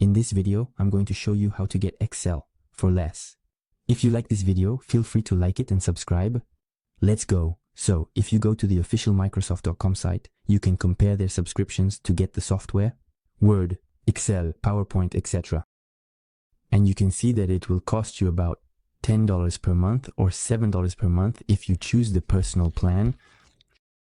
In this video, I'm going to show you how to get Excel for less. If you like this video, feel free to like it and subscribe. Let's go. So, if you go to the official Microsoft.com site, you can compare their subscriptions to get the software, Word, Excel, PowerPoint, etc. And you can see that it will cost you about $10 per month or $7 per month if you choose the personal plan.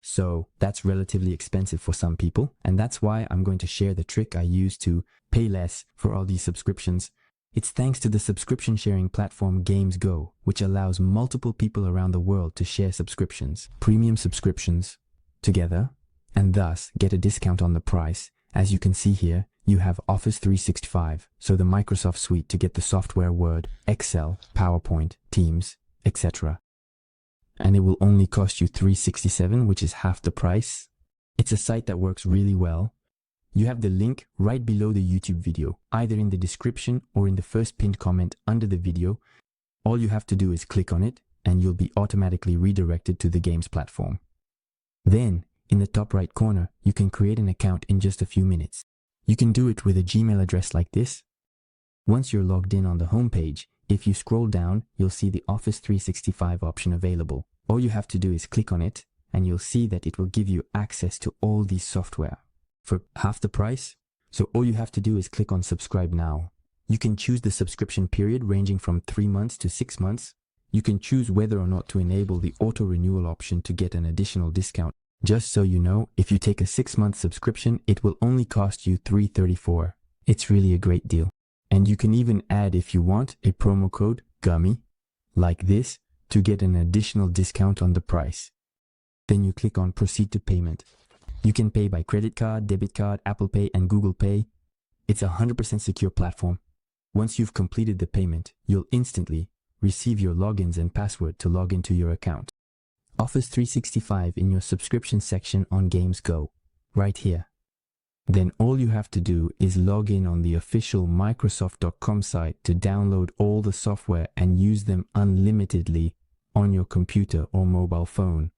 So that's relatively expensive for some people, and that's why I'm going to share the trick I use to pay less for all these subscriptions. It's thanks to the subscription sharing platform GamesGo, which allows multiple people around the world to share subscriptions, premium subscriptions, together, and thus get a discount on the price. As you can see here, you have Office 365, so the Microsoft suite to get the software Word, Excel, PowerPoint, Teams, etc. And it will only cost you $367, which is half the price. It's a site that works really well. You have the link right below the YouTube video, either in the description or in the first pinned comment under the video. All you have to do is click on it, and you'll be automatically redirected to the games platform. Then, in the top right corner, you can create an account in just a few minutes. You can do it with a Gmail address like this. Once you're logged in on the home page, if you scroll down, you'll see the Office 365 option available. All you have to do is click on it, and you'll see that it will give you access to all these software for half the price. So all you have to do is click on subscribe now. You can choose the subscription period ranging from 3 months to 6 months. You can choose whether or not to enable the auto renewal option to get an additional discount. Just so you know, if you take a 6-month subscription, it will only cost you $334. It's really a great deal. And you can even add, if you want, a promo code, GUMMY, like this, to get an additional discount on the price. Then you click on Proceed to Payment. You can pay by credit card, debit card, Apple Pay, and Google Pay. It's a 100% secure platform. Once you've completed the payment, you'll instantly receive your logins and password to log into your account. Office 365 in your subscription section on GamesGo, right here. Then all you have to do is log in on the official Microsoft.com site to download all the software and use them unlimitedly on your computer or mobile phone.